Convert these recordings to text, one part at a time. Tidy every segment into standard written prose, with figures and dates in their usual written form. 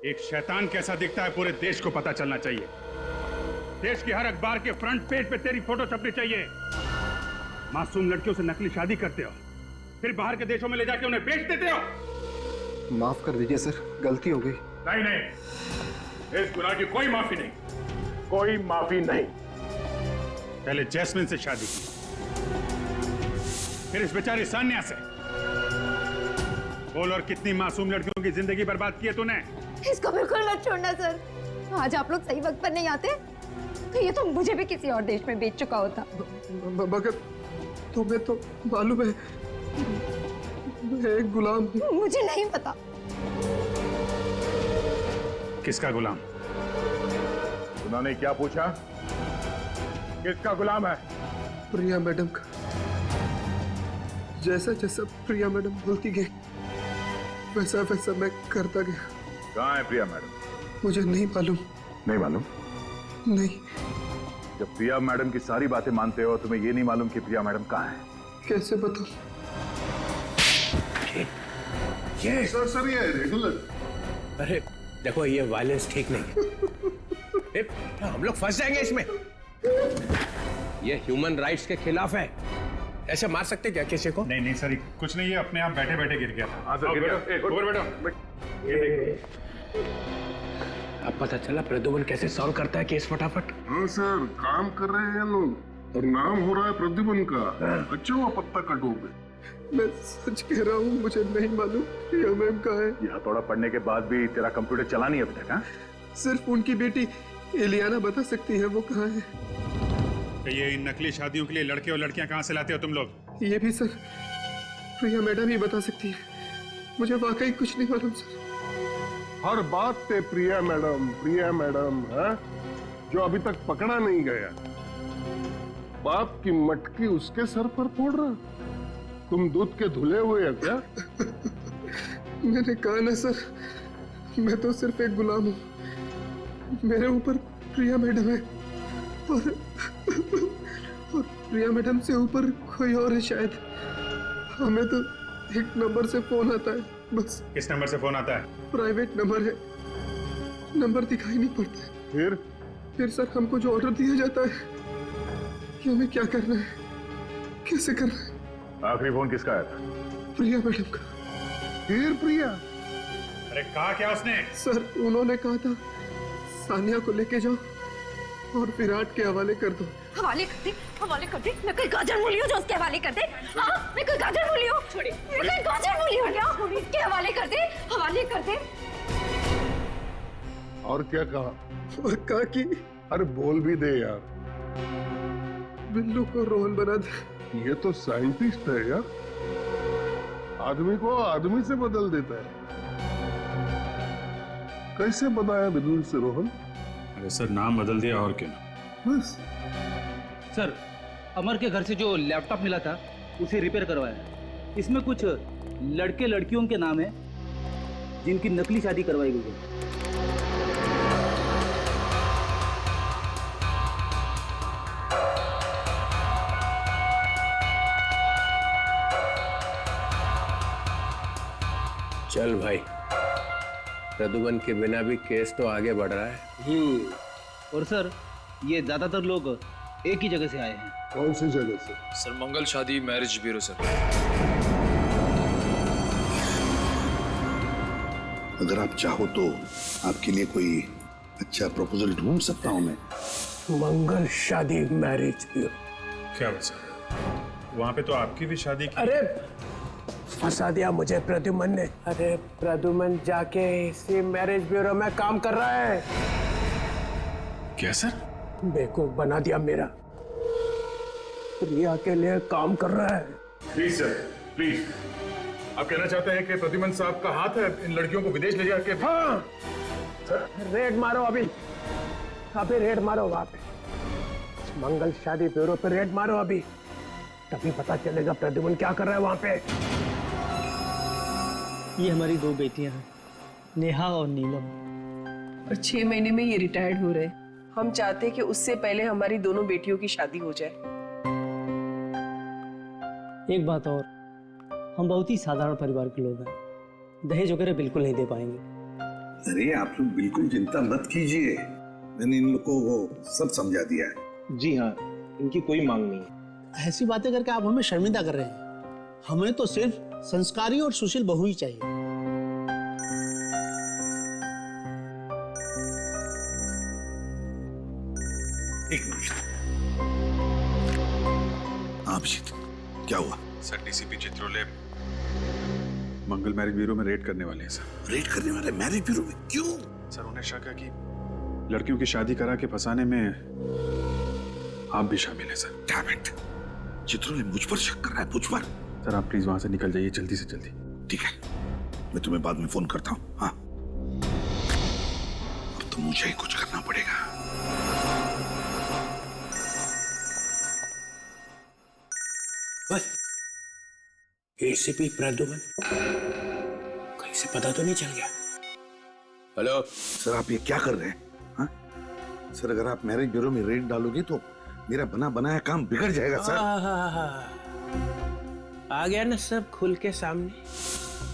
एक शैतान कैसा दिखता है पूरे देश को पता चलना चाहिए। देश की हर अखबार के फ्रंट पेज पे तेरी फोटो छपनी चाहिए। मासूम लड़कियों से नकली शादी करते हो, फिर बाहर के देशों में ले जाके उन्हें बेच देते हो। माफ कर दीजिए सर, गलती हो गई। नहीं नहीं, इस गुनाह की कोई माफी नहीं। कोई माफी नहीं। पहले जैस्मिन से शादी की, फिर इस बेचारी सान्या से। बोल, और कितनी मासूम लड़कियों की जिंदगी बर्बाद की है तूने। इसको बिल्कुल मत छोड़ना सर। आज आप लोग सही वक्त पर नहीं आते तो ये तो मुझे भी किसी और देश में बेच चुका होता। मगर तुम्हें तो मालूम है मैं एक गुलाम हूँ। मुझे नहीं पता। किसका गुलाम? उन्होंने क्या पूछा? किसका गुलाम है? प्रिया मैडम का। जैसा जैसा प्रिया मैडम बोलती गई वैसा वैसा मैं करता गया। कहाँ है प्रिया मैडम? मुझे नहीं मालूम। नहीं मालूम? नहीं। जब प्रिया मैडम की सारी बातें मानते हो तुम्हें ये नहीं मालूम कि प्रिया मैडम कहाँ है? कैसे बताऊं? ये सर ये रेगुलर। अरे देखो, ये वायलेंस ठीक नहीं है। हम लोग फंस जाएंगे इसमें। ये ह्यूमन राइट्स के खिलाफ है। ऐसे मार सकते क्या किसी को? नहीं नहीं सर, कुछ नहीं है, अपने आप बैठे बैठे गिर गया था। गिर गया। ऊपर बैठो। ये देखो, अब पता चला प्रद्युमन कैसे सॉल्व करता है केस फटाफट। हाँ सर, काम कर रहे हैं लोग और नाम हो रहा है प्रद्युमन का। अच्छा हुआ पत्ता कटोगे। मैं सच कह रहा हूँ, मुझे नहीं मालूम प्रिया मैम कहाँ है। यह थोड़ा पढ़ने के बाद भी तेरा कंप्यूटर चला नहीं अभी तक? हाँ, सिर्फ उनकी बेटी एलियाना बता सकती है वो कहाँ है। तो ये इन नकली शादियों के लिए लड़के और लड़कियां कहाँ से लाते हो तुम लोग? ये भी सर प्रिया मैडम ही बता सकती है। मुझे वाकई कुछ नहीं मालूम सर। हर बात पे प्रिया मैडम है, जो अभी तक पकड़ा नहीं गया। बाप की मटकी उसके सर पर फोड़ रहा। तुम दूध के धुले हुए हैं क्या? मैंने कहा ना सर, मैं तो सिर्फ एक गुलाम हूँ। मेरे ऊपर प्रिया मैडम है और प्रिया मैडम से ऊपर कोई और है शायद। हमें तो एक नंबर से फोन आता है बस। किस नंबर से फोन आता है? प्राइवेट नंबर है, नंबर दिखाई नहीं पड़ता है। फिर सर हमको जो ऑर्डर दिया जाता है कि हमें क्या करना है, कैसे करना है। आखिरी फोन किसका आया था? प्रिया मैडम का। फिर प्रिया? अरे कहा क्या उसने? सर उन्होंने कहा था सानिया को लेके जाओ और विराट के हवाले कर दो। हवाले कर दे। मैं कोई गाजर मूली हूँ जो उसके हवाले कर दे? हाँ, मैं कोई गाजर मूली हूँ? छोड़िए, मैं कोई गाजर मूली हूँ क्या? उसके हवाले कर दे। और क्या कहा? और कहा कि अरे बोल भी दे यार। बिल्लू को रोहन बना दे। ये तो साइंटिस्ट है यार, आदमी को आदमी से बदल देता है। कैसे बनाया बिल्लू से रोहन? अरे सर, नाम बदल दिया और क्या। बस। सर, अमर के घर से जो लैपटॉप मिला था उसे रिपेयर करवाया। इसमें कुछ लड़के लड़कियों के नाम है जिनकी नकली शादी करवाई गई है। चल भाई, प्रद्युमन के बिना भी केस तो आगे बढ़ रहा है। और सर, ये ज्यादातर लोग एक ही जगह से आए हैं। कौन सी जगह से? सर, मंगल शादी मैरिज ब्यूरो सर। अगर आप चाहो तो आपके लिए कोई अच्छा प्रपोजल ढूंढ सकता हूं मैं। मंगल शादी मैरिज ब्यूरो? क्या वैसा? वहां पे तो आपकी भी शादी की। अरे फंसा दिया मुझे प्रद्युमन ने। अरे प्रद्युमन जाके इसी मैरिज ब्यूरो में काम कर रहा है। क्या सर? बेवकूफ बना दिया मेरा। प्रिया के लिए काम कर रहा है। Please sir, please. आप कहना चाहते हैं कि प्रद्युमन साहब का हाथ है इन लड़कियों को विदेश ले जाके? हाँ सर, रेड मारो अभी रेड मारो वहां पे। मंगल शादी ब्यूरो पे रेड मारो अभी, तभी पता चलेगा प्रद्युमन क्या कर रहा है वहां पे। ये हमारी दो बेटियां हैं, नेहा और नीलम। और 6 महीने में ये रिटायर्ड हो रहे। हम चाहते कि उससे पहले हमारी दोनों बेटियों की शादी हो जाए। एक बात और, हम बहुत ही साधारण परिवार के लोग हैं, दहेज वगैरह बिल्कुल नहीं दे पाएंगे। अरे आप लोग बिल्कुल चिंता मत कीजिए, मैंने इन लोग को वो सब समझा दिया है। जी हाँ, इनकी कोई मांग नहीं है। ऐसी बातें करके आप हमें शर्मिंदा कर रहे हैं। हमें तो सिर्फ संस्कारी और सुशील बहू ही चाहिए। एक मिनट। अभिजीत, क्या हुआ? सर, डीसीपी चित्रोले मंगल मैरिज ब्यूरो में रेड करने वाले हैं सर। रेड करने वाले मैरिज ब्यूरो में? क्यों? सर, उन्हें शक है कि लड़कियों की शादी करा के फंसाने में आप भी शामिल हैं सर। डैम इट, चित्रोले मुझ पर शक कर रहा है, मुझ पर। सर, आप प्लीज वहां से निकल जाइए जल्दी से जल्दी। ठीक है, मैं तुम्हें बाद में फोन करता हूँ। हाँ, अब तो मुझे ही कुछ करना पड़ेगा। एसीपी प्रद्युमन, कहीं से पता तो नहीं चल गया? हेलो सर, आप ये क्या कर रहे हैं? हाँ? सर, अगर आप मैरिज ब्यूरो में रेड डालोगे तो मेरा बना बनाया काम बिगड़ जाएगा सर। आ गया ना सब खुल के सामने,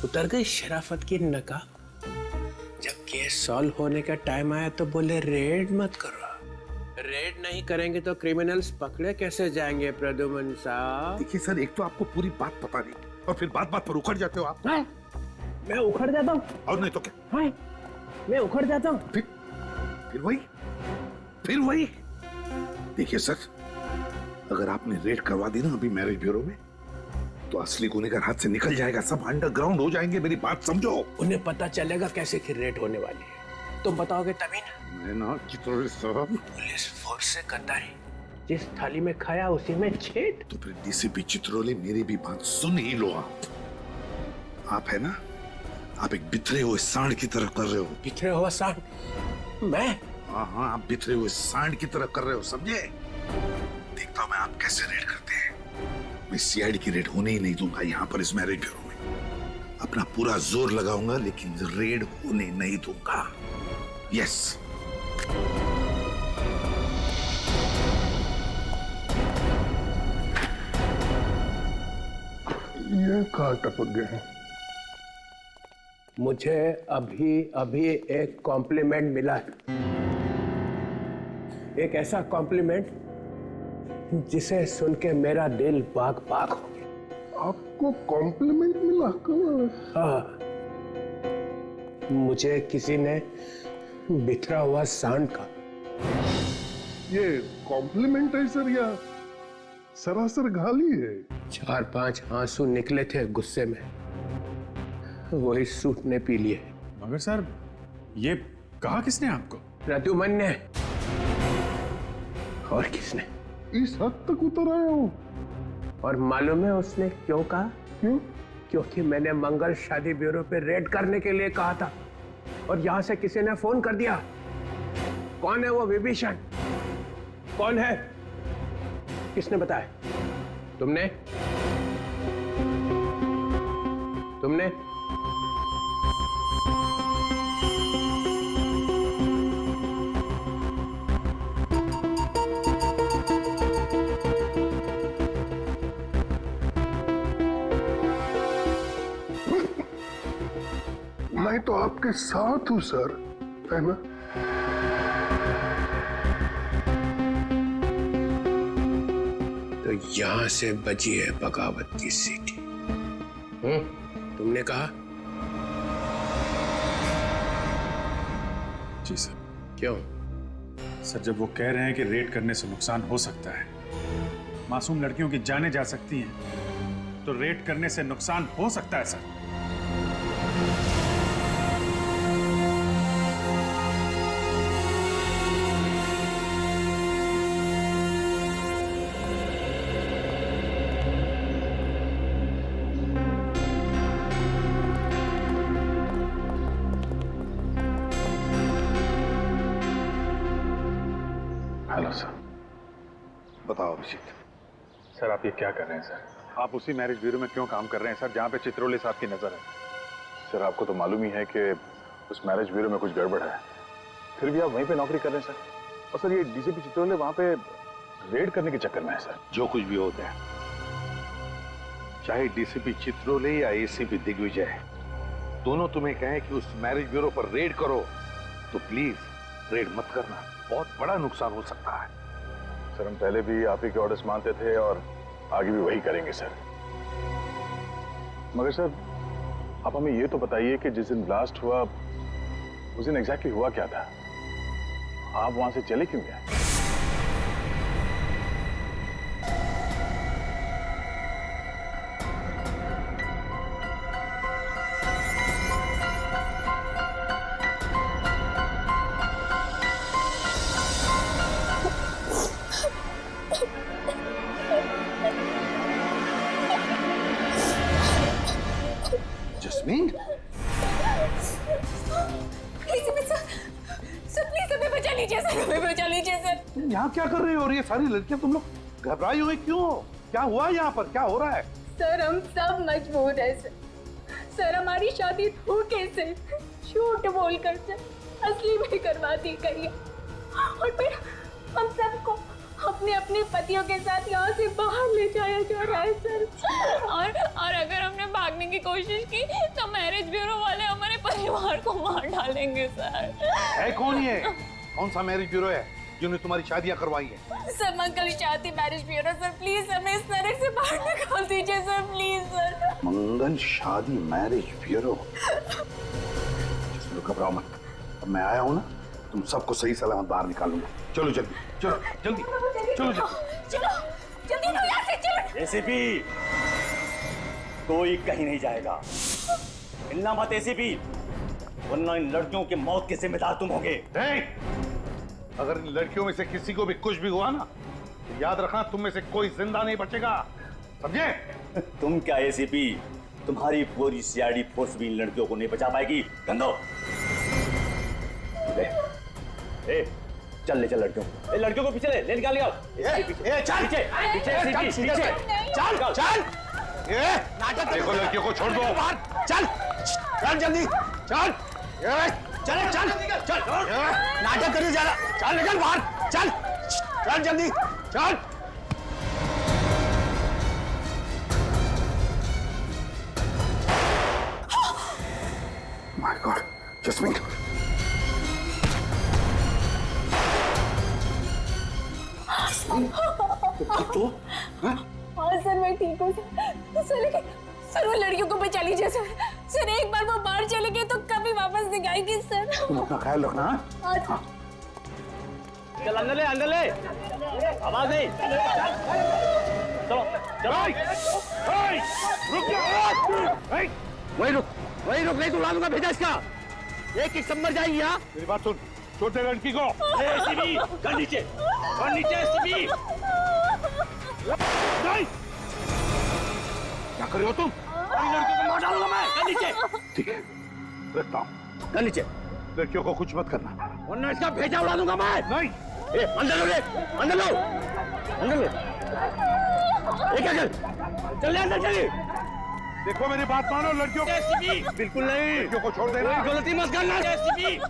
उतर गई शराफत की नकाब। जब केस सॉल्व होने का टाइम आया तो बोले रेड मत करो। रेड नहीं करेंगे तो क्रिमिनल्स पकड़े कैसे जाएंगे प्रद्युमन साहब? देखिए सर, एक तो आपको पूरी बात पता नहीं और फिर बात बात पर उखड़ जाते हो आप। हाँ? मैं उखड़ जाता हूँ? और नहीं तो क्या? हाँ? मैं उखड़ जाता हूँ? फिर वही। देखिए सर, अगर आपने रेड करवा दी ना अभी मैरिज ब्यूरो में, तो असली गुनहगार हाथ से निकल जाएगा, सब अंडरग्राउंड हो जाएंगे। मेरी बात समझो। उन्हें पता चलेगा कैसे कि रेड होने वाली है, तुम बताओगे तभी ना। मैं ना चित्रोले साहब, पुलिस फोर्स से कतारी, जिस थाली में खाया उसी में छेद। तो फिर डीसीपी चित्रोले, मेरी भी बात सुन ही लो। आप है ना, आप एक बिखरे हुए सांड की तरह कर रहे हो। बिखरे हुआ सांड? मैं? हाँ, आप बिखरे हुए सांड की तरह कर रहे हो, समझे? देखता हूं मैं आप कैसे रेड करते हैं। मैं सीआईडी की रेड होने ही नहीं दूंगा यहाँ पर इस मैरिज ब्यूरो में। अपना पूरा जोर लगाऊंगा लेकिन रेड होने नहीं दूंगा। यस। ये कहाँ टपक गए हैं? मुझे अभी अभी एक कॉम्प्लीमेंट मिला है, एक ऐसा कॉम्प्लीमेंट जिसे सुन के मेरा दिल बाग बाग हो गया। आपको कॉम्प्लीमेंट मिला? कब? हाँ, मुझे किसी ने बिखरा हुआ सांड का। ये कॉम्प्लीमेंट है सर या सरासर गाली है? 4-5 आंसू निकले थे गुस्से में, वही सूट ने पी लिए। मगर सर, ये कहा किसने आपको? प्रद्युमन ने। और किसने? इस हद तक उतर आया हो? और मालूम है उसने क्यों कहा? क्यों? क्योंकि मैंने मंगल शादी ब्यूरो पे रेड करने के लिए कहा था और यहां से किसी ने फोन कर दिया। कौन है वो विभीषण? कौन है? किसने बताया? तुमने? तुमने? मैं तो आपके साथ हूं सर, है ना? तो यहां से बजी है बगावत की सीटी। तुमने कहा? जी सर। क्यों? सर, जब वो कह रहे हैं कि रेड करने से नुकसान हो सकता है, मासूम लड़कियों की जानें जा सकती हैं, तो रेड करने से नुकसान हो सकता है सर। Hello sir. बताओ अभिजीत। सर, आप ये क्या कर रहे हैं सर? आप उसी मैरिज ब्यूरो में क्यों काम कर रहे हैं सर, जहाँ पे चित्रोले साहब की नजर है? सर, आपको तो मालूम ही है कि उस मैरिज ब्यूरो में कुछ गड़बड़ है, फिर भी आप वहीं पे नौकरी कर रहे हैं सर। और सर, ये डीसीपी चित्रोले वहां पे रेड करने के चक्कर में है सर। जो कुछ भी होता है, चाहे डीसीपी चित्रोले या एसीपी दिग्विजय, दोनों तुम्हें कहें कि उस मैरिज ब्यूरो पर रेड करो तो प्लीज रेड मत करना, बहुत बड़ा नुकसान हो सकता है। सर हम पहले भी आप ही के ऑर्डर्स मानते थे और आगे भी वही करेंगे सर। मगर सर आप हमें ये तो बताइए कि जिस दिन ब्लास्ट हुआ उस दिन एग्जैक्टली हुआ क्या था? आप वहां से चले क्यों गए? जस्मीन, यहाँ क्या कर रही हो? और ये सारी लड़कियां तुम लोग घबराई हुई क्यों? क्या हुआ यहाँ पर? क्या हो रहा है? सर हम सब मजबूर है सर। सर हमारी शादी धोखे से, झूठ बोलकर सर असली में करवा दी गई है और फिर हम सबको अपने अपने पतियों के साथ यहाँ से बाहर ले जाया जा रहा है सर। और अगर हमने भागने की कोशिश की तो मैरिज ब्यूरो वाले हमारे परिवार को मार डालेंगे सर। है कौन ये? कौन सा मैरिज ब्यूरो है जिन्होंने तुम्हारी शादियां करवाई है? सर मंगल शादी मैरिज ब्यूरो सर, प्लीज हमें इस नरक से बाहर निकाल दीजिए सर, प्लीज सर। मंगल शादी मैरिज ब्यूरो? घबराओ मत, अब मैं आया हूं ना, तुम सबको सही सलामत बाहर निकालूंगा। चलो जल्दी, चलो जल्दी, चलो चलो जल्दी लो यहाँ से, चलो। एसीपी कोई कहीं नहीं जाएगा, मिलना मत एसीपी, वरना इन लड़कियों की मौत के जिम्मेदार तुम होगे। अगर इन लड़कियों में से किसी को भी कुछ भी हुआ ना तो याद रखना तुम में से कोई जिंदा नहीं बचेगा, समझे? तुम क्या एसीपी, तुम्हारी पूरी सीआईडी फोर्स भी इन लड़कियों को नहीं बचा पाएगी। गंदो चल ले, चल लड़कियों को पीछे ले निकाल लिया। चल पीछे चल चल, नाटक देखो लड़कियों को छोड़ दो, चल चल जल्दी चल, चल चल चल, नाटक करने जा रहा, चल निकल बाहर, चल चल जल्दी चल। माय गॉड, जस्मीन तो हाँ सर मैं ठीक हूँ सर, लेकिन सर वो लड़कियों को बचा लीजिए सर। सर एक बार वो बाहर चले गए तो कभी वापस दिखाएंगे सर। तुम अपना ख्याल रखना। हाँ चल अंदर ले, आवाज नहीं, चलो चलो। रुक जा, वही रुक नहीं तो उड़ा दूंगा भेजा इसका, एक सब मर जाएंगी। यहाँ मेरी बात सुन, छोड़ दे लड़की को। एसीपी कर नीचे एसीपी। नहीं, क्या कर रहे हो तुम? लड़कियों को मार डालूंगा मैं, कर नीचे। ठीक है, रखता हूँ। कर नीचे, लड़कियों को कुछ मत करना, वरना इसका भेजा उड़ा दूंगा मैं। नहीं, अंदर लो, अंदर लो, अंदर लो। चल अंदर चलिए। देखो मेरी बात मानो, लड़कियों को एसीपी बिल्कुल नहीं, लड़कियों को छोड़ देना। गलती मत करना एसीपी।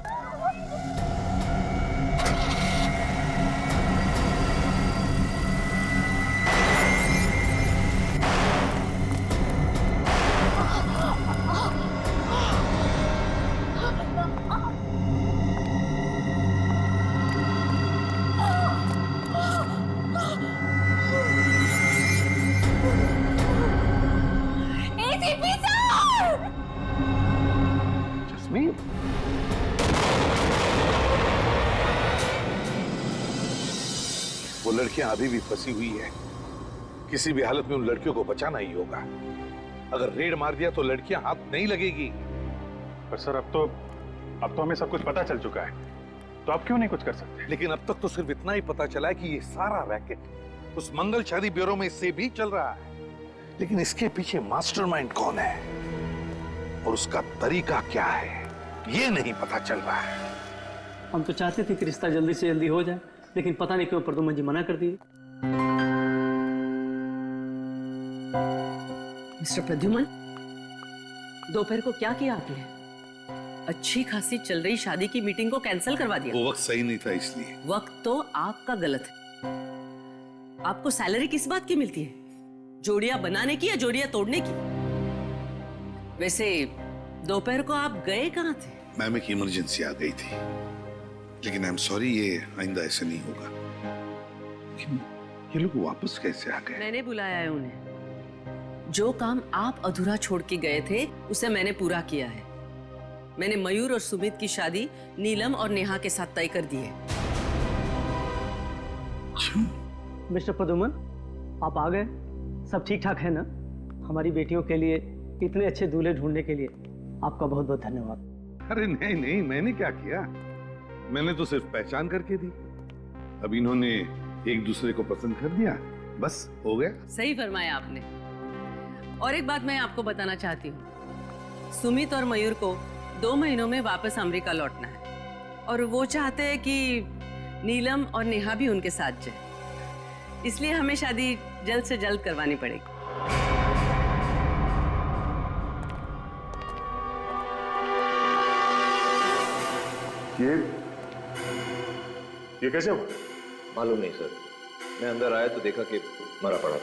जस्मीन, वो लड़कियां अभी भी फंसी हुई है, किसी भी हालत में उन लड़कियों को बचाना ही होगा। अगर रेड मार दिया तो लड़कियां हाथ नहीं लगेगी। पर सर अब तो हमें सब कुछ पता चल चुका है, तो अब क्यों नहीं कुछ कर सकते? लेकिन अब तक तो सिर्फ इतना ही पता चला है कि ये सारा रैकेट उस मंगल शादी ब्यूरो में से भी चल रहा है, लेकिन इसके पीछे मास्टरमाइंड कौन है और उसका तरीका क्या है ये नहीं पता चल रहा है। हम तो चाहते थे कि रिश्ता जल्दी से जल्दी हो जाए, लेकिन पता नहीं क्यों प्रदुमन जी मना कर दिए। मिस्टर प्रद्युमन, दोपहर को क्या किया आपने? अच्छी खासी चल रही शादी की मीटिंग को कैंसिल करवा दिया। वो वक्त सही नहीं था इसलिए। वक्त तो आपका गलत है। आपको सैलरी किस बात की मिलती है? जोड़ियां बनाने की या जोड़ियां तोड़ने की? वैसे दोपहर को आप गए कहाँ थे? मैम एक इमरजेंसी आ गई थी, लेकिन आई एम सॉरी, ये आइंदा ऐसा नहीं होगा। ये लोग वापस कैसे आ गए? मैंने बुलाया है उन्हें। जो काम आप अधूरा छोड़ के गए थे उसे मैंने पूरा किया है। मैंने मयूर और सुमित की शादी नीलम और नेहा के साथ तय कर दी है। मिस्टर प्रदुमन, आप आ गए। सब ठीक ठाक है ना? हमारी बेटियों के लिए इतने अच्छे दूल्हे ढूंढने के लिए आपका बहुत बहुत धन्यवाद। अरे नहीं नहीं, मैंने क्या किया, मैंने तो सिर्फ पहचान करके दी। अब इन्होंने एक दूसरे को पसंद कर दिया, बस हो गया। सही फरमाया आपने। और एक बात मैं आपको बताना चाहती हूँ, सुमित और मयूर को 2 महीनों में वापस अमेरिका लौटना है और वो चाहते हैं कि नीलम और नेहा भी उनके साथ जाए, इसलिए हमें शादी जल्द से जल्द करवानी पड़ेगी। ये कैसे हुआ? मालूम नहीं सर, मैं अंदर आया तो देखा कि मरा पड़ा था।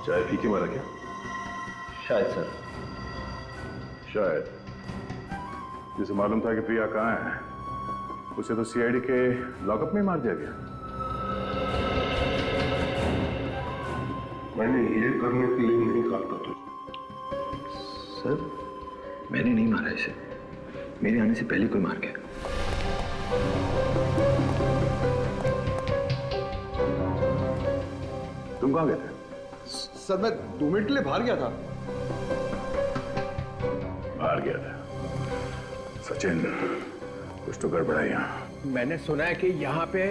चाय पी के मारा क्या? शायद सर। शायद। जिसे मालूम था कि प्रिया कहाँ है, उसे तो सीआईडी के लॉकअप में मार दिया गया। मैंने ये करने के लिए नहीं कहा था तुझे। सर, मैंने नहीं मारा इसे, मेरे आने से पहले कोई मार गया। तुम कहाँ गए थे? सर मैं 2 मिनट के लिए बाहर गया था। बाहर गया था? सचिन, कुछ तो गड़बड़ है यहाँ। मैंने सुना है कि यहाँ पे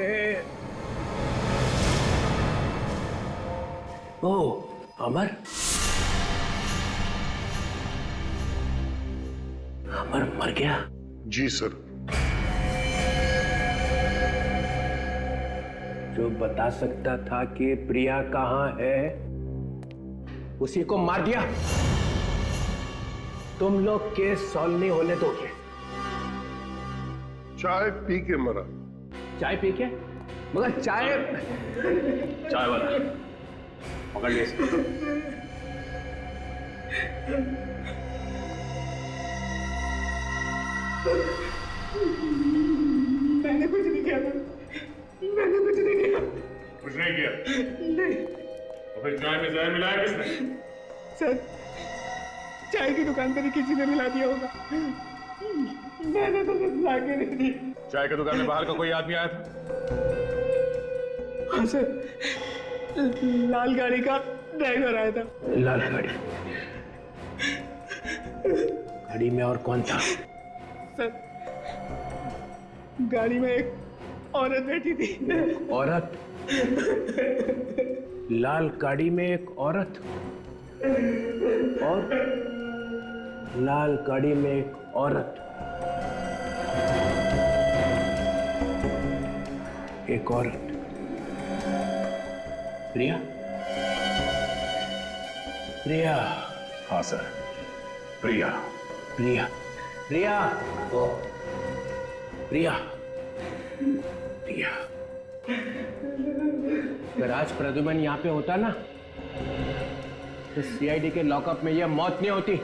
ओ अमर मर गया। जी सर। जो बता सकता था कि प्रिया कहाँ है, उसी को मार दिया। तुम लोग केस सॉल्व नहीं होने दोगे। चाय पी के मरा। चाय पी के? मगर चाय वाला पकड़ लिया इसको। मैंने कुछ नहीं किया। मैंने कुछ नहीं किया। कुछ नहीं किया? नहीं। तो फिर चाय में जहर मिलाया किसने? सर, चाय की दुकान पर ही किसी ने मिला दिया होगा। मैंने तो कुछ ला के नहीं दी। चाय की दुकान में बाहर का कोई आदमी आया था? हाँ सर, लाल गाड़ी का ड्राइवर आया था। लाल गाड़ी? गाड़ी में और कौन था? सर, गाड़ी में एक औरत बैठी थी। औरत? लाल गाड़ी में एक औरत और लाल गाड़ी में एक औरत, एक औरत। प्रिया? प्रिया? हाँ सर, प्रिया। प्रिया? प्रिया? प्रिया? प्रिया? अगर आज प्रद्युमन यहाँ पे होता ना, तो सीआईडी के लॉकअप में यह मौत नहीं होती।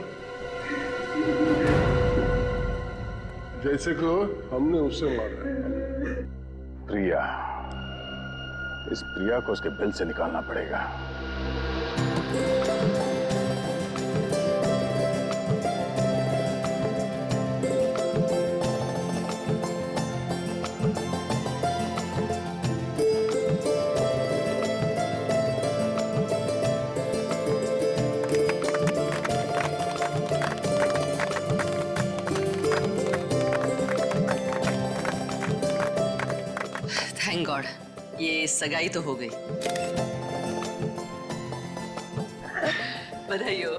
जैसे को हमने उसे मारा। प्रिया, इस प्रिया को उसके बिल से निकालना पड़ेगा। थैंक गॉड, ये सगाई तो हो गई। बधाई हो।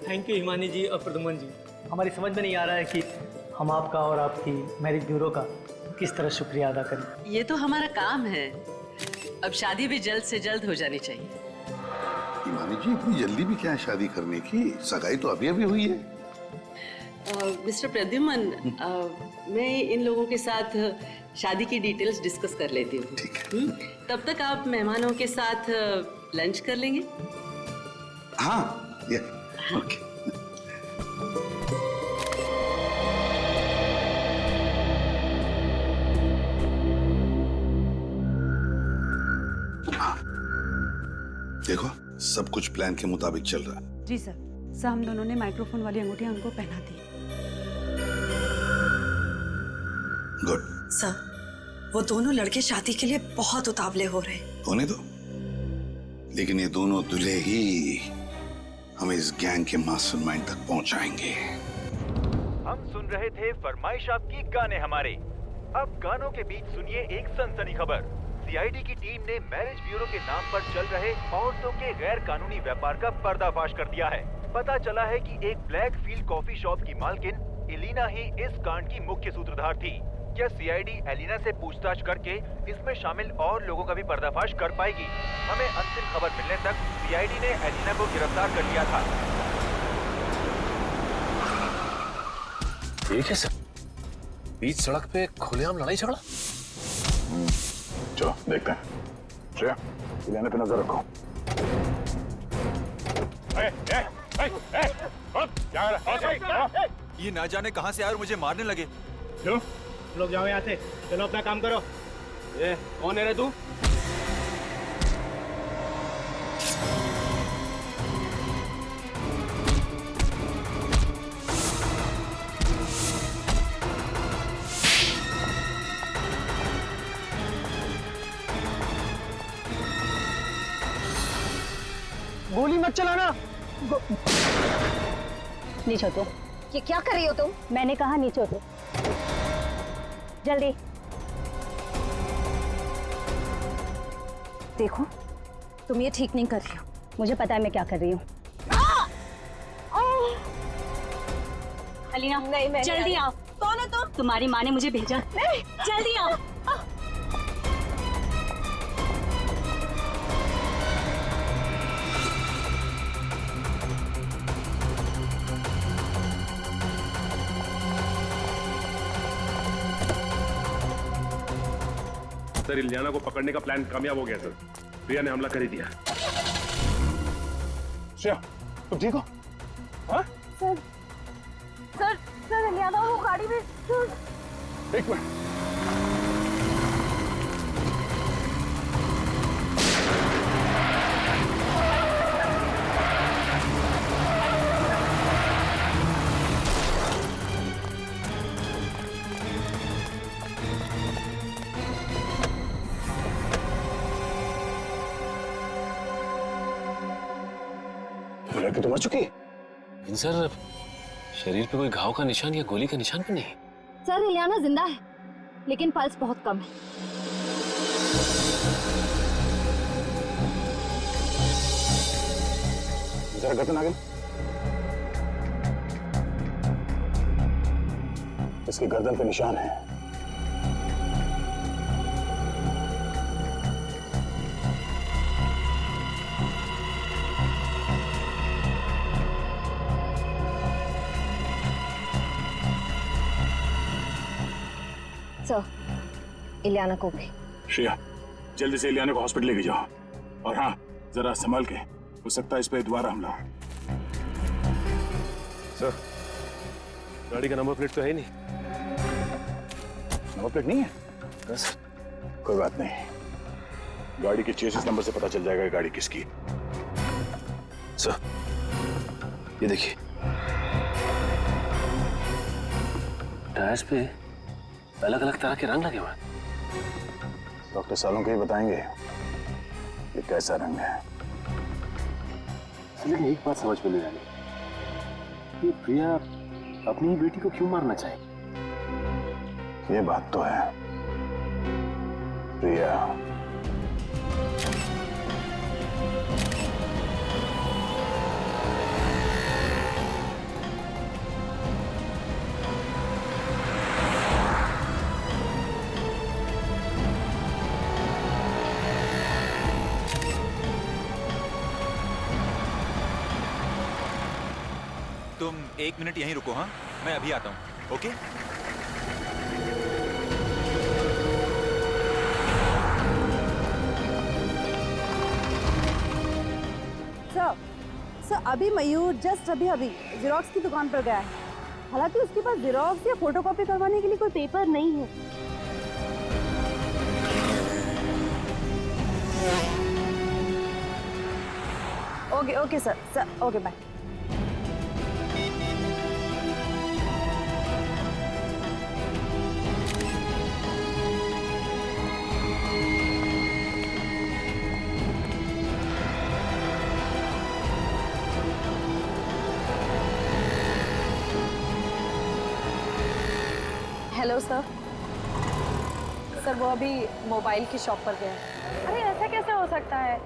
थैंक यू हिमानी जी और प्रदुमन जी। हमारी समझ में नहीं आ रहा है कि हम आपका और आपकी मैरिज ब्यूरो का किस तरह शुक्रिया अदा करें। ये तो हमारा काम है। अब शादी भी जल्द से जल्द हो जानी चाहिए। इमानी जी इतनी जल्दी भी क्या है शादी करने की? सगाई तो अभी अभी हुई है। मिस्टर प्रद्युमन, मैं इन लोगों के साथ शादी की डिटेल्स डिस्कस कर लेती हूँ। ठीक है। तब तक आप मेहमानों के साथ लंच कर लेंगे? हाँ, ये ओके। देखो सब कुछ प्लान के मुताबिक चल रहा है। जी सर। सर हम दोनों ने माइक्रोफोन वाली अंगूठियां उनको पहना दी। गुड। सर वो दोनों लड़के शादी के लिए बहुत उतावले हो रहे हैं। होने दो, लेकिन ये दोनों दूल्हे ही हमें इस गैंग के मास्टरमाइंड तक पहुंचाएंगे। हम सुन रहे थे फरमाइश आपकी गाने हमारे। अब गानों के बीच सुनिए एक सनसनी खबर। सीआईडी की टीम ने मैरिज ब्यूरो के नाम पर चल रहे औरतों के गैर कानूनी व्यापार का पर्दाफाश कर दिया है। पता चला है कि एक ब्लैक फील्ड कॉफी शॉप की मालकिन एलिना ही इस कांड की मुख्य सूत्रधार थी। क्या सीआईडी एलिना से पूछताछ करके इसमें शामिल और लोगों का भी पर्दाफाश कर पाएगी? हमें अंतिम खबर मिलने तक सीआईडी ने एलिना को गिरफ्तार कर लिया था। ठीक है सर, बीच सड़क पे खुलेआम लड़ाई झगड़ा। चलो देखते हैं। श्रेया, एलिना पे नजर रखो। ये ना जाने कहां से आए और मुझे मारने लगे। क्यों? लोग जाओ यहाँ से, चलो अपना काम करो। ये कौन है रे तू? गोली मत चलाना। नीचे उतरो। ये क्या कर रही हो तुम? मैंने कहा नीचे उतरो। जल्दी। देखो तुम ये ठीक नहीं कर रही हो। मुझे पता है मैं क्या कर रही हूँ। अलीना, जल्दी आओ। कौन है तुम? तुम्हारी माँ ने मुझे भेजा। जल्दी आओ। सर इलियाना को पकड़ने का प्लान कामयाब हो गया सर। प्रिया ने हमला कर ही दिया। श्रेया, तुम ठीक हो? हाँ? सर सर सर इलियाना वो गाड़ी में। एक मिनट। लड़की तो मर चुकी है। इन सर शरीर पे कोई घाव का निशान या गोली का निशान भी नहीं। सर इलियाना जिंदा है लेकिन पल्स बहुत कम है। जरा गर्दन आगे। इसकी गर्दन पे निशान है। सर इलियाना को भी। श्रेया, जल्दी से इलियाना को हॉस्पिटल लेके जाओ। और हाँ, जरा संभाल के, हो सकता है इस पे दोबारा हमला हो। सर गाड़ी का नंबर प्लेट तो है नहीं। नंबर प्लेट नहीं है? हाँ सर। कोई बात नहीं, गाड़ी के चेसिस नंबर से पता चल जाएगा गाड़ी किसकी है। सर ये देखिए, टायर्स पे अलग अलग तरह के रंग लगे हुए हैं। डॉक्टर सालों के ही बताएंगे ये कैसा रंग है। लेकिन एक बात समझ में नहीं आ रही, ये प्रिया अपनी ही बेटी को क्यों मारना चाहिए? ये बात तो है। प्रिया तुम 1 मिनट यहीं रुको, हाँ? मैं अभी आता हूँ, ओके? सर अभी मयूर जस्ट अभी जेरोक्स की दुकान पर गया है। हालांकि उसके पास जेरोक्स या फोटोकॉपी करवाने के लिए कोई पेपर नहीं है। Okay sir okay bye. Hello sir वो अभी मोबाइल की शॉप पर गया है। अरे ऐसा कैसे हो सकता है?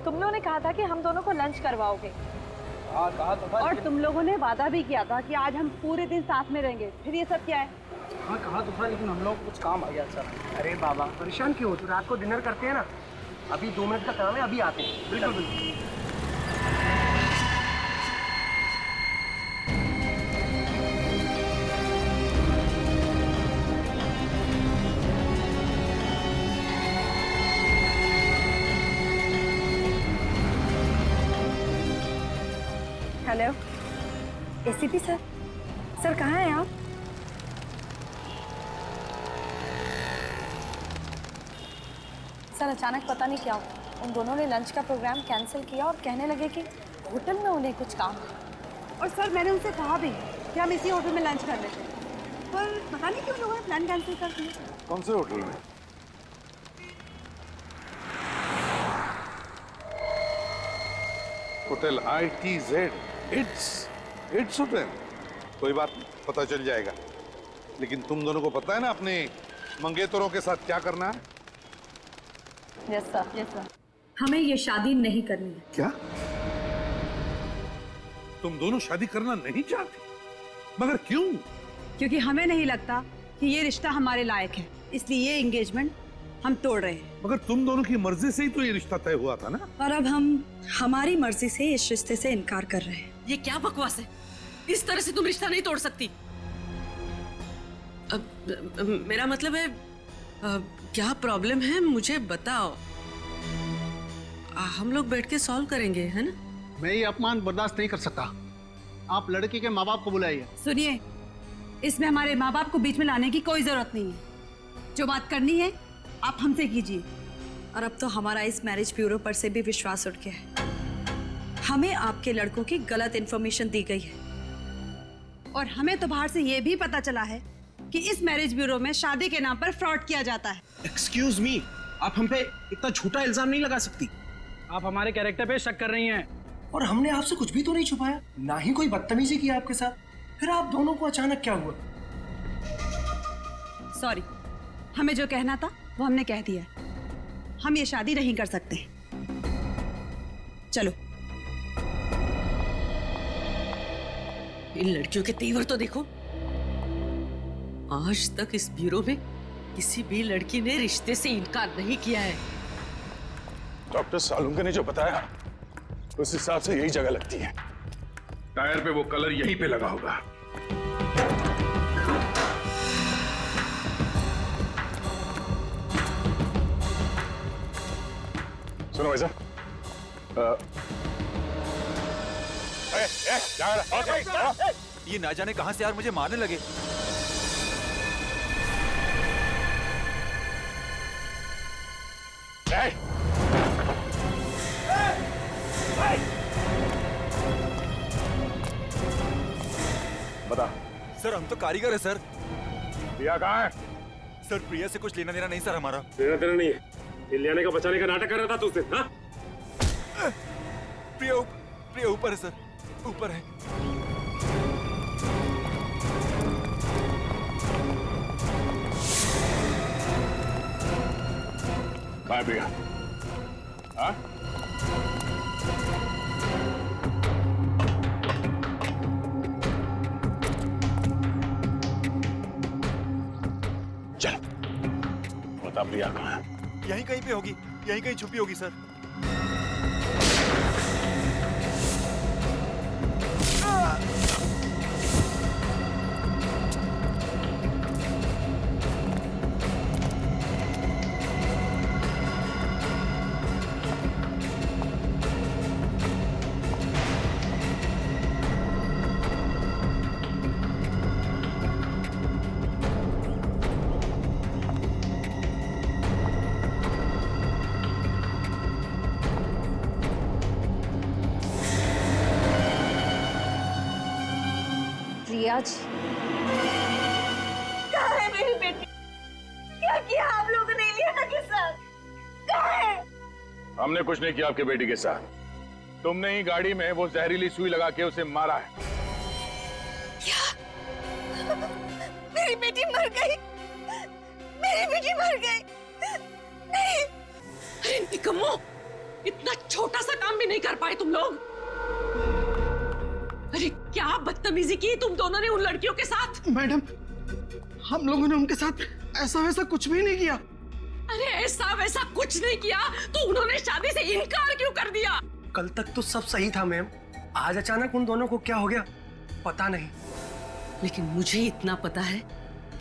तुम लोगों ने कहा था कि हम दोनों को लंच करवाओगे। हाँ कहा तो था। और तुम लोगों ने वादा भी किया था कि आज हम पूरे दिन साथ में रहेंगे। फिर ये सब क्या है? हाँ कहा तो था, लेकिन हम लोग कुछ काम आ गया सर। अरे बाबा परेशान क्यों हो? तो रात को डिनर करते हैं ना, अभी 2 मिनट का काम है, अभी आते हैं। बिल्कुल बिल्कुल। हेलो एसीपी सर कहाँ हैं आप? सर अचानक पता नहीं क्या हुआ, उन दोनों ने लंच का प्रोग्राम कैंसिल किया और कहने लगे कि होटल में उन्हें कुछ काम है। और सर मैंने उनसे कहा भी कि हम इसी होटल में लंच कर लेते, पर पता नहीं क्यों लोगों ने प्लान कैंसिल कर दिया। कौन से होटल में? Hotel ITZ। It's hotel. कोई बात नहीं, पता चल जाएगा। लेकिन तुम दोनों को पता है ना अपने मंगेतरों के साथ क्या करना है? Yes sir. हमें ये शादी नहीं करनी है। क्या तुम दोनों शादी करना नहीं चाहती? मगर क्यों? क्योंकि हमें नहीं लगता कि ये रिश्ता हमारे लायक है, इसलिए ये एंगेजमेंट हम तोड़ रहे हैं। मगर तुम दोनों की मर्जी से ही तो ये रिश्ता तय हुआ था ना। और अब हम हमारी मर्जी से इस रिश्ते से इनकार कर रहे हैं। ये क्या बकवास है? इस तरह से तुम रिश्ता नहीं तोड़ सकती। मेरा मतलब है क्या प्रॉब्लम है मुझे बताओ, हम लोग बैठ के सॉल्व करेंगे, है ना? मैं ये अपमान बर्दाश्त नहीं कर सकता। आप लड़के के माँ बाप को बुलाइए। सुनिए, इसमें हमारे माँ बाप को बीच में लाने की कोई जरूरत नहीं है। जो बात करनी है आप हमसे कीजिए। और अब तो हमारा इस मैरिज ब्यूरो पर से भी विश्वास उठ गया है। हमें आपके लड़कों की गलत इन्फॉर्मेशन दी गई है। और हमें तो बाहर से ये भी पता चला है कि इस मैरिज ब्यूरो में शादी के नाम पर फ्रॉड किया जाता है। एक्सक्यूज मी, आप हम पे इतना झूठा इल्जाम नहीं लगा सकती। आप हमारे कैरेक्टर पे शक कर रही हैं। और हमने आपसे कुछ भी तो नहीं छुपाया, ना ही कोई बदतमीजी की आपके साथ। फिर आप दोनों को अचानक क्या हुआ? सॉरी, हमें जो कहना था वो हमने कह दिया। हम ये शादी नहीं कर सकते। चलो। इन लड़कियों के तेवर तो देखो। आज तक इस ब्यूरो में किसी भी लड़की ने रिश्ते से इनकार नहीं किया है। डॉक्टर सालुंका ने जो बताया उस हिसाब से यही जगह लगती है। टायर पे वो कलर यहीं पे लगा होगा। सुनो भाई साहब, ये ना जाने कहां से यार मुझे मारने लगे। बता। सर हम तो कारीगर है सर। प्रिया कहाँ है? सर प्रिया से कुछ लेना देना नहीं सर हमारा। लेना देना नहीं है। इलियाना का बचाने का नाटक कर रहा था तुझसे, हाँ? प्रिया ऊपर है सर, ऊपर है। बाय प्रिया। हाँ? चल बता प्रिया कहाँ है? यहीं कहीं पे होगी, यहीं कहीं छुपी होगी सर। आज? कहाँ है मेरी बेटी? क्या किया आप लोगों ने इलियाना के साथ? कहाँ है? हमने कुछ नहीं किया आपके बेटी के साथ। तुमने ही गाड़ी में वो जहरीली सुई लगा के उसे मारा है। क्या? मेरी बेटी मर गई? मेरी बेटी मर गई? नहीं। अरे निकम्मो, इतना छोटा सा काम भी नहीं कर पाए तुम लोग। अरे क्या बदतमीजी की तुम दोनों ने उन लड़कियों के साथ। मैडम, हम लोगों ने उनके साथ ऐसा वैसा कुछ भी नहीं किया। अरे ऐसा वैसा कुछ नहीं किया तो उन्होंने शादी से इनकार क्यों कर दिया? कल तक तो सब सही था मैम, आज अचानक उन दोनों को क्या हो गया पता नहीं। लेकिन मुझे इतना पता है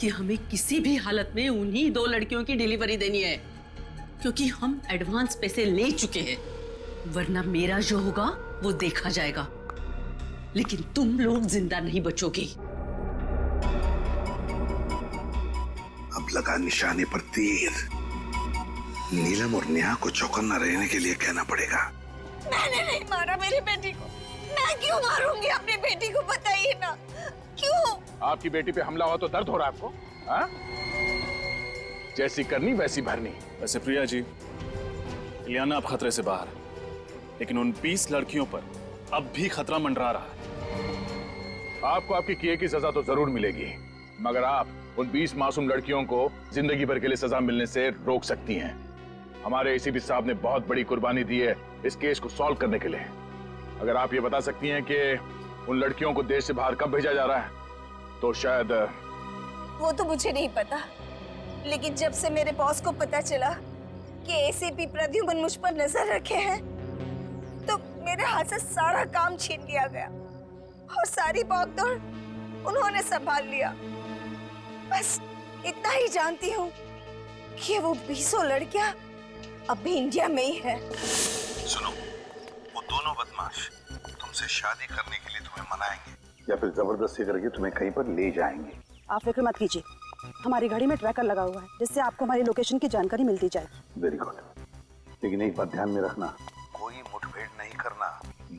कि हमें किसी भी हालत में उन्हीं 2 लड़कियों की डिलीवरी देनी है, क्योंकि हम एडवांस पैसे ले चुके हैं। वरना मेरा जो होगा वो देखा जाएगा, लेकिन तुम लोग जिंदा नहीं बचोगे। अब लगा निशाने पर तीर। नीलम और नेहा को चौकन्ना रहने के लिए कहना पड़ेगा। मैंने नहीं मारा मेरी बेटी को। मैं क्यों मारूंगी अपनी बेटी को, बताइए ना क्यों? आपकी बेटी पे हमला हुआ तो दर्द हो रहा है आपको? हाँ? जैसी करनी वैसी भरनी। वैसे प्रिया जी, इलियाना अब खतरे से बाहर है, लेकिन उन 20 लड़कियों पर अब भी खतरा मंडरा रहा है। आपको आपके किए की सजा तो जरूर मिलेगी, मगर आप उन 20 मासूम लड़कियों को जिंदगी भर के लिए सजा मिलने से रोक सकती हैं। हमारे एसीपी साहब ने बहुत बड़ी कुर्बानी दी है इस केस को सॉल्व करने के लिए। अगर आप ये बता सकती हैं कि उन लड़कियों को देश से बाहर कब भेजा जा रहा है, तो शायद। वो तो मुझे नहीं पता, लेकिन जब से मेरे बॉस को पता चला कि एसीपी प्रद्युमन मुझ पर नजर रखे हैं, तो मेरे हाथ से सारा काम छीन लिया गया और सारी भागदौड़ उन्होंने संभाल लिया। बस इतना ही जानती हूँ कि वो 20 लड़कियां अभी इंडिया में ही है। सुनो, वो दोनों बदमाश तुमसे शादी करने के लिए तुम्हें मनाएंगे या फिर जबरदस्ती करके तुम्हें कहीं पर ले जाएंगे। आप फिक्र मत कीजिए, हमारी गाड़ी में ट्रैकर लगा हुआ है जिससे आपको हमारी लोकेशन की जानकारी मिलती जाए। वेरी गुड, लेकिन एक बात ध्यान में रखना, कोई मुठभेड़ नहीं करना।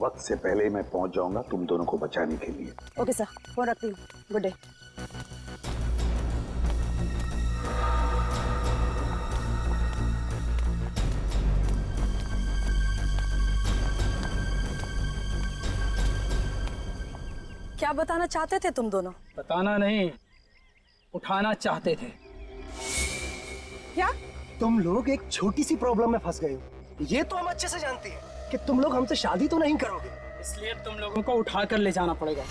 वक्त से पहले मैं पहुंच जाऊंगा तुम दोनों को बचाने के लिए। ओके सर, फोन रखती हूँ। Good day. क्या बताना चाहते थे तुम दोनों? बताना नहीं, उठाना चाहते थे। क्या? तुम लोग एक छोटी सी प्रॉब्लम में फंस गए हो। ये तो हम अच्छे से जानते हैं कि तुम लोग हमसे शादी तो नहीं करोगे, इसलिए तुम लोगों को उठा कर ले जाना पड़ेगा।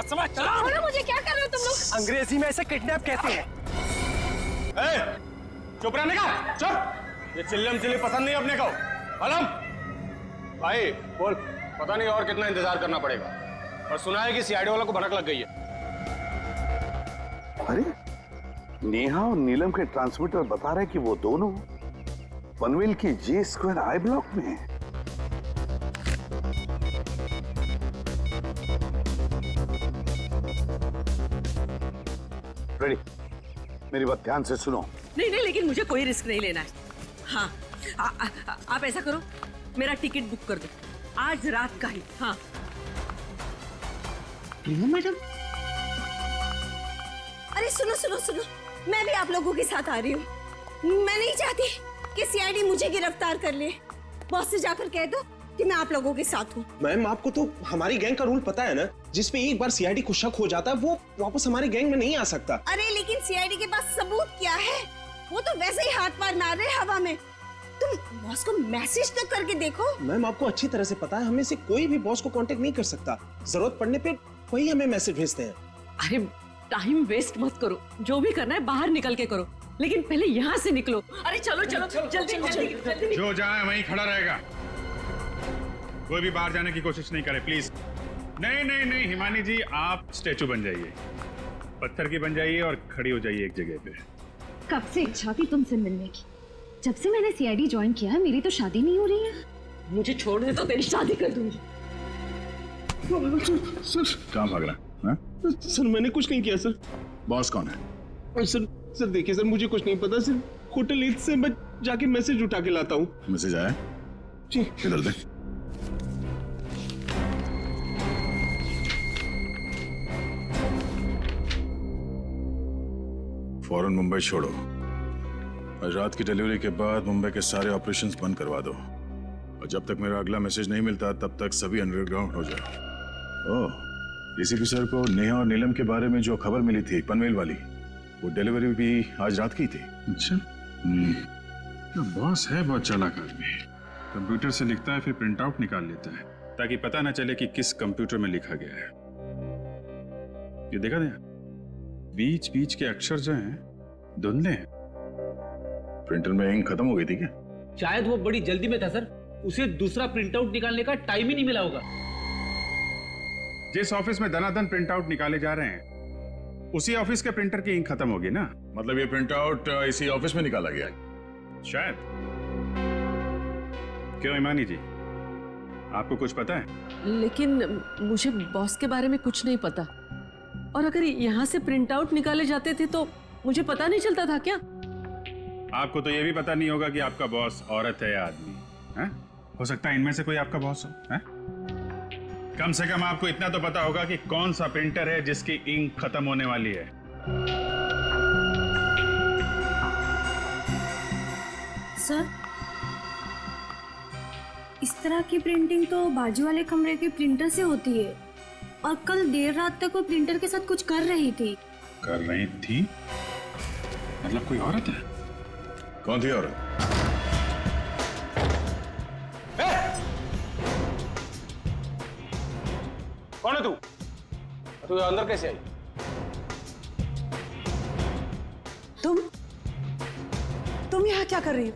समझ चलो, मुझे क्या कर रहे हो तुम लोग? अंग्रेजी में ऐसे किडनैप कहते हैं। चुप रहने का, चुप। ये चिल्लम चिल्ली पसंद नहीं अपने को। आलम भाई बोल, पता नहीं और कितना इंतजार करना पड़ेगा। और सुना है कि सीआईडी वालों को भनक लग गई है। अरे नेहा और नीलम के ट्रांसमीटर बता रहे कि वो दोनों पनवेल की J² आई ब्लॉक में हैं। रेडी, मेरी बात ध्यान से सुनो। नहीं नहीं, लेकिन मुझे कोई रिस्क नहीं लेना है। हाँ, आप ऐसा करो, मेरा टिकट बुक कर दो आज रात का ही। हाँ मैडम, अरे सुनो सुनो सुनो, मैं भी आप लोगों के साथ आ रही हूँ। मैं नहीं चाहती कि सीआईडी मुझे गिरफ्तार कर ले। बॉस से जाकर कह दो कि मैं आप लोगों के साथ हूँ। मैम, आपको तो हमारी गैंग का रूल पता है ना, जिसपे एक बार सीआईडी को शक हो जाता है वो वापस हमारी गैंग में नहीं आ सकता। अरे लेकिन सीआईडी के पास सबूत क्या है? वो तो वैसे ही हाथ पार मार रहे हवा में। तुम बॉस को मैसेज तो करके देखो। मैम, आपको अच्छी तरह से पता है हमें से कोई भी बॉस को कांटेक्ट नहीं कर सकता। जरूरत पड़ने पे वही हमें मैसेज भेजते हैं। अरे टाइम वेस्ट मत करो, जो भी करना है बाहर निकल के करो, लेकिन पहले यहाँ से निकलो। अरे चलो चलो जल्दी जल्दी। जो जाए वहीं खड़ा रहेगा, कोई भी बाहर जाने की कोशिश नहीं करे प्लीज। नहीं नहीं नहीं हिमानी जी, आप स्टैचू बन जाइए, पत्थर की बन जाइए और खड़ी हो जाइए एक जगह पे। कब से इच्छा थी तुमसे मिलने की। जब से मैंने सीआईडी ज्वाइन किया है मेरी तो शादी नहीं हो रही है। मुझे छोड़ दे तो तेरी शादी कर दूंगी। सर कहाँ भाग रहा है? सर मैंने कुछ नहीं किया सर। बॉस कौन है? सर देखिए सर, मुझे कुछ नहीं पता। सिर्फ होटल ईद से मैं जाके मैसेज उठा के लाता हूँ। मैसेज आया? जी। इधर दे। फौरन मुंबई छोड़ो। आज रात की डिलीवरी के बाद मुंबई के सारे ऑपरेशंस बंद करवा दो, और जब तक मेरा अगला मैसेज नहीं मिलता तब तक सभी अंडरग्राउंड हो जाओ। ओह, डीसीपी सर को नेहा और नीलम के बारे में जो खबर मिली थी पनवेल वाली, वो डिलीवरी भी आज रात की थी। अच्छा, तो बॉस है बहुत चालाक आदमी। कंप्यूटर से लिखता है फिर प्रिंट आउट निकाल लेता है ताकि पता ना चले कि किस कंप्यूटर में लिखा गया है। ये देखा ना, बीच बीच के अक्षर जो हैं धुंधले हैं। प्रिंटर में इंक खत्म हो गई थी क्या? शायद वो बड़ी जल्दी में था सर, उसे दूसरा प्रिंट आउट निकालने का टाइम ही नहीं मिला होगा। जिस ऑफिस में दनादन प्रिंट आउट निकाले जा रहे हैं उसी ऑफिस के प्रिंटर की इंक खत्म होगी ना। मतलब ये प्रिंट आउट इसी ऑफिस में निकाला गया शायद। क्यों ईमानी जी, आपको कुछ पता है? लेकिन मुझे बॉस के बारे में कुछ नहीं पता, और अगर यहाँ से प्रिंट आउट निकाले जाते थे तो मुझे पता नहीं चलता था क्या? आपको तो ये भी पता नहीं होगा कि आपका बॉस औरत है या आदमी है? हो सकता है इनमें से कोई आपका बॉस हो है? कम से कम आपको इतना तो पता होगा कि कौन सा प्रिंटर है जिसकी इंक खत्म होने वाली है। सर, इस तरह की प्रिंटिंग तो बाजू वाले कमरे के प्रिंटर से होती है, और कल देर रात तक वो प्रिंटर के साथ कुछ कर रही थी। कर रही थी? मतलब कोई औरत है? कौन थी औरत? कौन है तू? तू अंदर कैसे आई? तुम यहाँ क्या कर रही हो?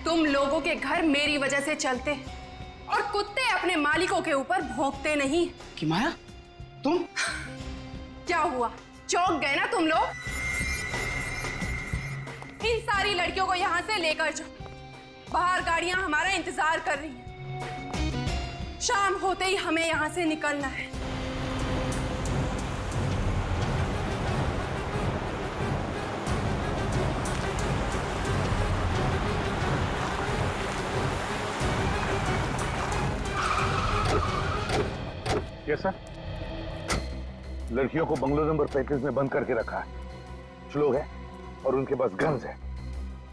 तुम लोगों के घर मेरी वजह से चलते और कुत्ते अपने मालिकों के ऊपर भौंकते नहीं। कि माया, तुम? क्या हुआ, चौंक गए ना तुम लोग? इन सारी लड़कियों को यहाँ से लेकर जाओ, बाहर गाड़ियां हमारा इंतजार कर रही हैं। शाम होते ही हमें यहाँ से निकलना है। Yes sir. लड़कियों को बंगलो नंबर 35 में बंद करके रखा है। कुछ लोग हैं और उनके पास गन्स है,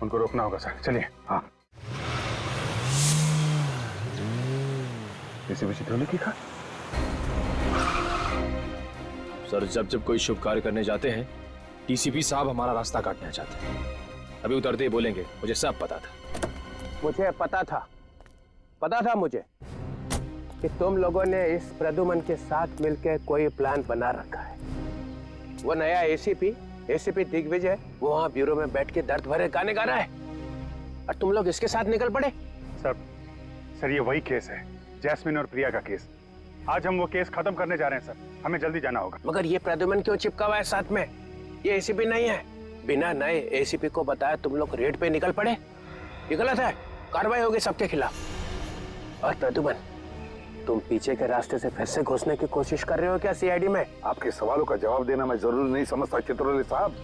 उनको रोकना होगा सर। चलिए। हाँ। इसी चित्रौली की खा। सर, जब जब कोई शुभ कार्य करने जाते हैं डीसीपी साहब हमारा रास्ता काटना चाहते हैं। अभी उतरते ही बोलेंगे मुझे सब पता था। मुझे पता था मुझे कि तुम लोगों ने इस प्रद्युमन के साथ मिलकर कोई प्लान बना रखा है। वो नया एसीपी दिग्विजय वो वहां ब्यूरो में बैठ के दर्द भरे गाने गा रहा है और तुम लोग इसके साथ निकल पड़े। सर ये वही केस है, जैस्मिन और प्रिया का केस। आज हम वो केस खत्म करने जा रहे हैं सर, हमें जल्दी जाना होगा। मगर ये प्रद्युमन क्यों चिपका हुआ है साथ में? ये एसीपी नहीं है। बिना नए एसीपी को बताया तुम लोग रेड पे निकल पड़े। ये गलत है, कार्रवाई होगी सबके खिलाफ। और प्रद्युमन, तुम पीछे के रास्ते से फिर से घुसने की कोशिश कर रहे हो क्या सीआईडी में? आपके सवालों का जवाब देना मैं जरूरी नहीं समझता चित्रौली साहब।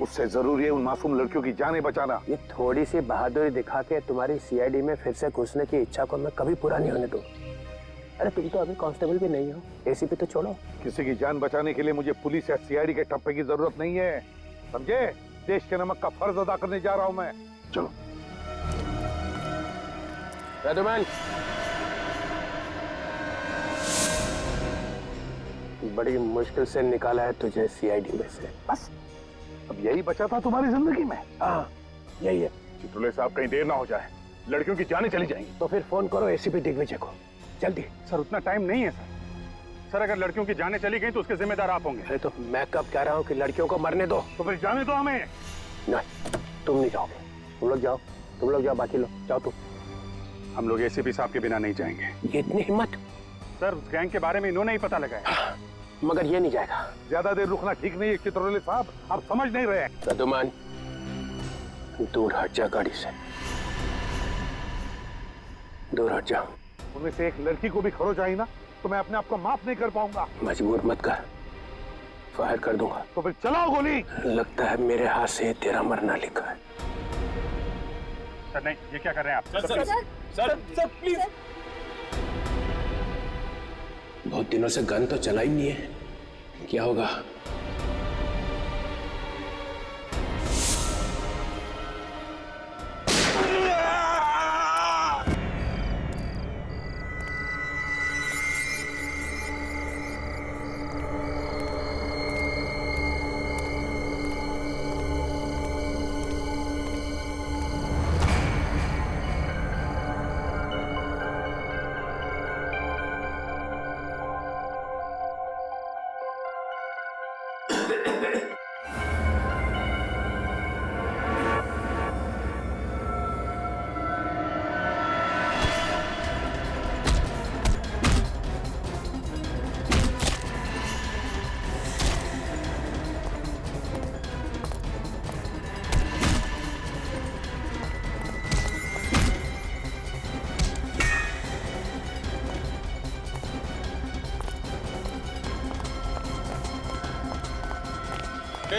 उससे जरूरी है उन मासूम लड़कियों की जानें बचाना। ये थोड़ी सी बहादुरी दिखा के तुम्हारी सीआईडी में फिर से घुसने की इच्छा को मैं कभी पूरा नहीं होने दूंगा। अरे तुम तो अभी कांस्टेबल भी नहीं हो, एसीपी तो छोड़ो। किसी की जान बचाने के लिए मुझे पुलिस या सीआईडी के ठप्पे की जरूरत नहीं है, समझे? देश के नमक का फर्ज अदा करने जा रहा हूं मैं। चलो। प्रद्युमन, बड़ी मुश्किल से निकाला है तुझे सीआईडी में से। बस अब यही बचा था तुम्हारी जिंदगी में? हाँ, यही है। चित्रौली साहब कहीं देर ना हो जाए, लड़कियों की जानें चली जाएंगी। तो फिर फोन करो एसीपी दिग्विजय को, जल्दी। सर उतना टाइम नहीं है सर। अगर लड़कियों की जानें चली गई तो उसके जिम्मेदार आप होंगे। अरे तो मैं कब कह रहा हूँ कि लड़कियों को मरने दो? तो फिर जाने दो हमें। नहीं, तुम नहीं जाओगे। तुम लोग जाओ, बाकी लोग जाओ। तुम। हम लोग एसीपी साहब के बिना नहीं जाएंगे। ये इतनी हिम्मत? सर उस गैंग के बारे में इन्होंने ही पता लगाया। मगर ये नहीं जाएगा। ज्यादा देर रुकना ठीक नहीं है चित्रौली साहब, आप समझ नहीं रहे। प्रद्युमन, दूर हट जा, गाड़ी से दूर हट जा। उनमें से एक लड़की को भी खरोच आई ना तो मैं अपने आप को माफ नहीं कर पाऊंगा। मजबूर मत कर, फायर कर दूंगा। तो फिर चलाओ गोली। लगता है मेरे हाथ से तेरा मरना लिखा है। सर नहीं, ये क्या कर रहे हैं आप? Sir please. बहुत दिनों से गन तो चला ही नहीं है, क्या होगा?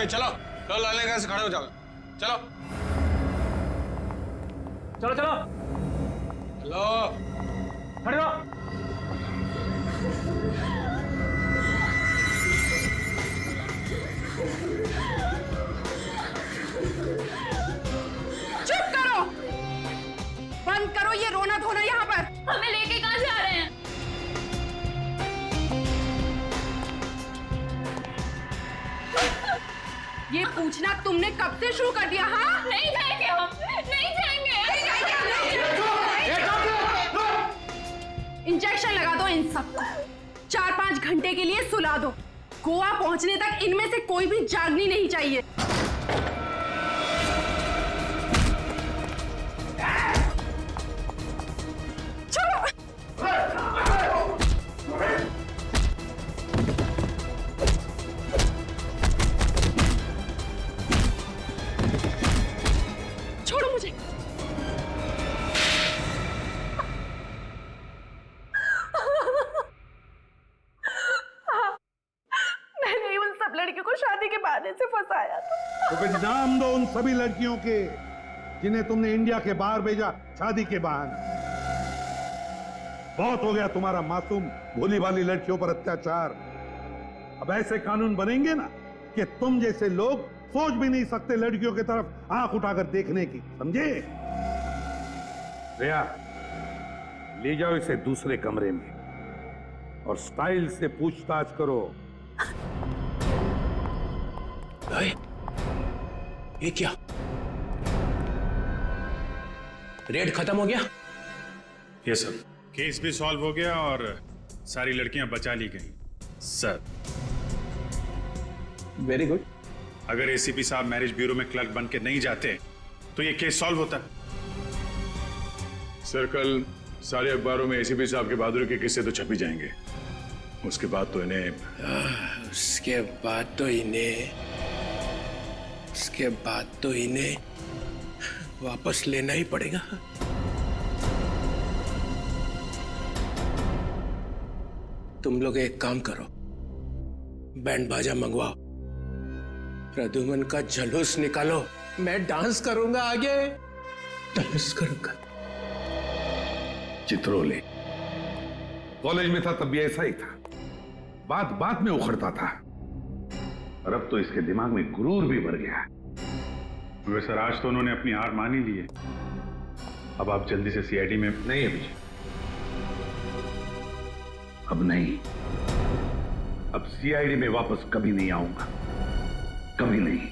चलो चलो, लाले कैसे खड़े हो जाओ। चलो चलो चलो चलो, खड़े रहो। चुप करो, बंद करो ये रोना धोना यहाँ पर। हमें लेके कहाँ जा रहे हैं? ये पूछना तुमने कब से शुरू कर दिया? हाँ, नहीं जाएंगे हम, नहीं जाएंगे। इंजेक्शन लगा दो इन सबको, 4-5 घंटे के लिए सुला दो। गोवा पहुंचने तक इनमें से कोई भी जागनी नहीं चाहिए। छोड़ो मुझे। मैंने उन सब लड़कियों को शादी के बहाने से फंसाया था। तो कुछ नाम दो उन सभी लड़कियों के जिन्हें तुमने इंडिया के बाहर भेजा शादी के बहाने। बहुत हो गया तुम्हारा मासूम भोली भाली लड़कियों पर अत्याचार। अब ऐसे कानून बनेंगे ना कि तुम जैसे लोग सोच भी नहीं सकते लड़कियों की तरफ आंख उठाकर देखने की, समझे? रिया, ले जाओ इसे दूसरे कमरे में और स्टाइल से पूछताछ करो। ये क्या? रेड खत्म हो गया? ये सर, केस भी सॉल्व हो गया और सारी लड़कियां बचा ली गई सर। Very good. अगर एसीपी साहब मैरिज ब्यूरो में क्लर्क बन के नहीं जाते तो ये केस सॉल्व होता। सर कल सारे अखबारों में एसीपी साहब के बहादुरी के किस्से तो छप ही जाएंगे। उसके बाद तो इन्हें वापस लेना ही पड़ेगा। तुम लोग एक काम करो, बैंड बाजा मंगवाओ, प्रद्युमन का जलूस निकालो, मैं डांस करूंगा, आगे डांस करूंगा। चित्रोले कॉलेज में था तब भी ऐसा ही था, बात बात में उखड़ता था, और अब तो इसके दिमाग में गुरूर भी भर गया। वे सर, आज तो उन्होंने अपनी हार मान ही ली है। अब आप जल्दी से सीआईडी में। नहीं अभिजीत, अब नहीं। अब सीआईडी में वापस कभी नहीं आऊंगा, कभी नहीं।